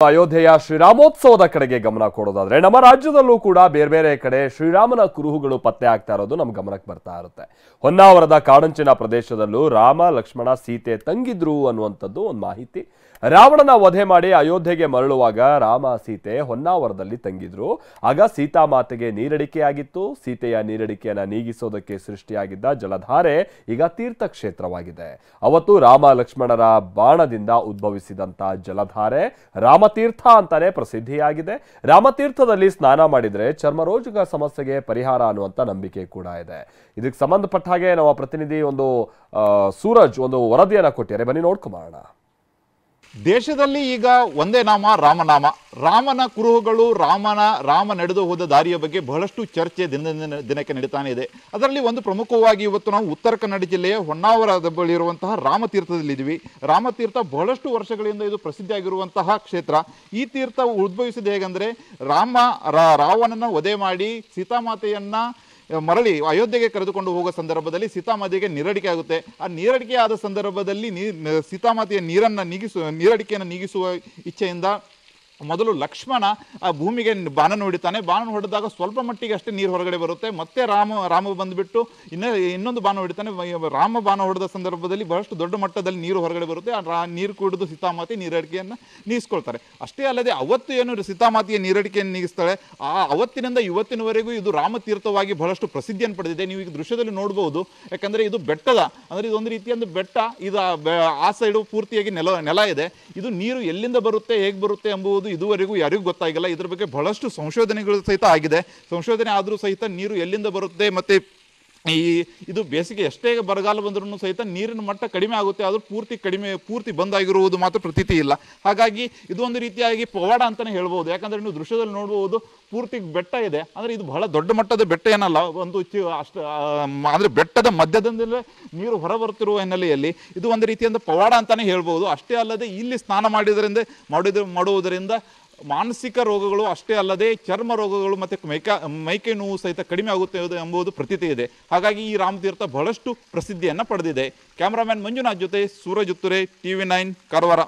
ಅಯೋಧ್ಯೆಯ ಶ್ರೀರಾಮೋತ್ಸವದ ಕಡೆಗೆ ಗಮನ ಕೊಡೋದಾದ್ರೆ ನಮ್ಮ ರಾಜ್ಯದಲ್ಲೂ ಕೂಡ ಬೇರೆ ಬೇರೆ ಕಡೆ ಶ್ರೀರಾಮನ ಕುರುಹುಗಳು ಪತ್ತೆ ಆಗ್ತಾ ಇರೋದು ನಮ್ಮ ಗಮನಕ್ಕೆ ಬರ್ತಾ ಇರುತ್ತೆ. ಹೊನ್ನಾವರದ ಕಾಡಂಚಿನ ಪ್ರದೇಶದಲ್ಲೂ ರಾಮ ಲಕ್ಷ್ಮಣ ಸೀತೆ ತಂಗಿದ್ರು ಅನ್ನುವಂಥದ್ದು ಒಂದು ಮಾಹಿತಿ. ರಾವಣನ ವಧೆ ಮಾಡಿ ಅಯೋಧ್ಯೆಗೆ ಮರಳುವಾಗ ರಾಮ ಸೀತೆ ಹೊನ್ನಾವರದಲ್ಲಿ ತಂಗಿದ್ರು. ಆಗ ಸೀತಾಮಾತೆಗೆ ನೀರಡಿಕೆಯಾಗಿತ್ತು. ಸೀತೆಯ ನೀರಡಿಕೆಯನ್ನ ನೀಗಿಸೋದಕ್ಕೆ ಸೃಷ್ಟಿಯಾಗಿದ್ದ ಜಲಧಾರೆ ಈಗ ತೀರ್ಥಕ್ಷೇತ್ರವಾಗಿದೆ. ಅವತ್ತು ರಾಮ ಲಕ್ಷ್ಮಣರ ಬಾಣದಿಂದ ಉದ್ಭವಿಸಿದಂತ ಜಲಧಾರೆ ರಾಮತೀರ್ಥ ಅಂತಾನೆ ಪ್ರಸಿದ್ಧಿಯಾಗಿದೆ. ರಾಮತೀರ್ಥದಲ್ಲಿ ಸ್ನಾನ ಮಾಡಿದ್ರೆ ಚರ್ಮರೋಗ ಸಮಸ್ಯೆಗೆ ಪರಿಹಾರ ಅನ್ನುವಂತ ನಂಬಿಕೆ ಕೂಡ ಇದೆ. ಇದಕ್ಕೆ ಸಂಬಂಧಪಟ್ಟ ಹಾಗೆ ನಮ್ಮ ಪ್ರತಿನಿಧಿ ಸೂರಜ್ ಒಂದು ವರದಿಯನ್ನ ಕೊಟ್ಟಿದ್ದಾರೆ, ಬನ್ನಿ ನೋಡ್ಕೊಂಬೋಣ. ದೇಶದಲ್ಲಿ ಈಗ ಒಂದೇ ನಾಮ ರಾಮನಾಮ. ರಾಮನ ಕುರುಹುಗಳು, ರಾಮ ನಡೆದು ಹೋದ ದಾರಿಯ ಬಗ್ಗೆ ಬಹಳಷ್ಟು ಚರ್ಚೆ ದಿನಕ್ಕೆ ನಡೀತಾನೆ ಇದೆ. ಅದರಲ್ಲಿ ಒಂದು ಪ್ರಮುಖವಾಗಿ ಇವತ್ತು ನಾವು ಉತ್ತರ ಕನ್ನಡ ಜಿಲ್ಲೆಯ ಹೊನ್ನಾವರದ ಬಳಿ ಇರುವಂತಹ ರಾಮತೀರ್ಥದಲ್ಲಿದ್ದೀವಿ. ರಾಮತೀರ್ಥ ಬಹಳಷ್ಟು ವರ್ಷಗಳಿಂದ ಇದು ಪ್ರಸಿದ್ಧಿಯಾಗಿರುವಂತಹ ಕ್ಷೇತ್ರ. ಈ ತೀರ್ಥ ಉದ್ಭವಿಸಿದ ಹೇಗೆಂದರೆ ರಾವಣನ ವಧೆ ಮಾಡಿ ಸೀತಾಮಾತೆಯನ್ನ ಮರಳಿ ಅಯೋಧ್ಯೆಗೆ ಕರೆದುಕೊಂಡು ಹೋಗುವ ಸಂದರ್ಭದಲ್ಲಿ ಸೀತಾಮಾತೆಗೆ ನೀರಡಿಕೆ ಆಗುತ್ತೆ. ಆ ನೀರಡಿಕೆ ಆದ ಸಂದರ್ಭದಲ್ಲಿ ಸೀತಾಮಾತೆಯ ನೀರಡಿಕೆಯನ್ನು ನೀಗಿಸುವ ಇಚ್ಛೆಯಿಂದ ಮೊದಲು ಲಕ್ಷ್ಮಣ ಆ ಭೂಮಿಗೆ ಬಾಣನ ಹೊಡಿತಾನೆ. ಬಾಣನ ಹೊಡೆದಾಗ ಸ್ವಲ್ಪ ಮಟ್ಟಿಗೆ ಅಷ್ಟೇ ನೀರು ಹೊರಗಡೆ ಬರುತ್ತೆ. ಮತ್ತೆ ರಾಮ ಬಂದುಬಿಟ್ಟು ಇನ್ನೊಂದು ಬಾಣ ಹೊಡಿತಾನೆ. ರಾಮ ಬಾಣ ಹೊಡೆದ ಸಂದರ್ಭದಲ್ಲಿ ಬಹಳಷ್ಟು ದೊಡ್ಡ ಮಟ್ಟದಲ್ಲಿ ನೀರು ಹೊರಗಡೆ ಬರುತ್ತೆ. ಆ ನೀರು ಕುಡಿದು ಸೀತಾಮಾತೆ ನೀರಡಿಕೆಯನ್ನು ನೀಗಿಸ್ಕೊಳ್ತಾರೆ. ಅಷ್ಟೇ ಅಲ್ಲದೆ ಅವತ್ತು ಏನು ಸೀತಾಮಾತೆಯ ನೀರಡಿಕೆಯನ್ನು ನೀಗಿಸ್ತಾಳೆ, ಆ ಅವತ್ತಿನಿಂದ ಇವತ್ತಿನವರೆಗೂ ಇದು ರಾಮತೀರ್ಥವಾಗಿ ಬಹಳಷ್ಟು ಪ್ರಸಿದ್ಧಿಯನ್ನು ಪಡೆದಿದೆ. ನೀವು ಈಗ ದೃಶ್ಯದಲ್ಲಿ ನೋಡಬಹುದು. ಯಾಕಂದರೆ ಇದು ಬೆಟ್ಟದ ಅಂದರೆ ಇದೊಂದು ರೀತಿಯೊಂದು ಬೆಟ್ಟ. ಇದು ಆ ಸೈಡು ಪೂರ್ತಿಯಾಗಿ ನೆಲ ಇದೆ. ಇದು ನೀರು ಎಲ್ಲಿಂದ ಬರುತ್ತೆ, ಹೇಗೆ ಬರುತ್ತೆ ಎಂಬುದು ಇದುವರೆಗೂ ಯಾರಿಗೂ ಗೊತ್ತಾಗಿಲ್ಲ. ಇದ್ರ ಬಗ್ಗೆ ಬಹಳಷ್ಟು ಸಂಶೋಧನೆಗಳು ಸಹಿತ ಆಗಿದೆ. ಸಂಶೋಧನೆ ಆದರೂ ಸಹಿತ ನೀರು ಎಲ್ಲಿಂದ ಬರುತ್ತೆ ಮತ್ತೆ ಇದು ಬೇಸಿಗೆ ಎಷ್ಟೇ ಬರಗಾಲ ಬಂದರೂ ಸಹಿತ ನೀರಿನ ಮಟ್ಟ ಕಡಿಮೆ ಆಗುತ್ತೆ, ಆದರೂ ಪೂರ್ತಿ ಬಂದಾಗಿರುವುದು ಮಾತ್ರ ಪ್ರತೀತಿ ಇಲ್ಲ. ಹಾಗಾಗಿ ಇದು ಒಂದು ರೀತಿಯಾಗಿ ಪವಾಡ ಅಂತಲೇ ಹೇಳ್ಬೋದು. ಯಾಕಂದರೆ ನೀವು ದೃಶ್ಯದಲ್ಲಿ ನೋಡ್ಬೋದು, ಪೂರ್ತಿ ಬೆಟ್ಟ ಇದೆ. ಅಂದರೆ ಇದು ಬಹಳ ದೊಡ್ಡ ಮಟ್ಟದ ಬೆಟ್ಟ ಏನಲ್ಲ, ಒಂದು ಅಷ್ಟು ಅಂದರೆ ಬೆಟ್ಟದ ಮಧ್ಯದಿಂದಲೇ ನೀರು ಹೊರಬರುತ್ತಿರುವ ಹಿನ್ನೆಲೆಯಲ್ಲಿ ಇದು ಒಂದು ರೀತಿಯಿಂದ ಪವಾಡ ಅಂತಲೇ ಹೇಳ್ಬೋದು. ಅಷ್ಟೇ ಅಲ್ಲದೆ ಇಲ್ಲಿ ಸ್ನಾನ ಮಾಡುವುದರಿಂದ ಮಾನಸಿಕ ರೋಗಗಳು ಅಷ್ಟೇ ಅಲ್ಲದೆ ಚರ್ಮ ರೋಗಗಳು ಮತ್ತು ಮೈಕೈ ನೋವು ಸಹಿತ ಕಡಿಮೆ ಆಗುತ್ತೆ ಎಂಬುದು ಪ್ರತೀತಿ ಇದೆ. ಹಾಗಾಗಿ ಈ ರಾಮತೀರ್ಥ ಬಹಳಷ್ಟು ಪ್ರಸಿದ್ಧಿಯನ್ನು ಪಡೆದಿದೆ. ಕ್ಯಾಮರಾಮ್ಯಾನ್ ಮಂಜುನಾಥ್ ಜೊತೆ ಸೂರಜ್ ಉತ್ತುರೆ, TV9 ಕಾರವಾರ.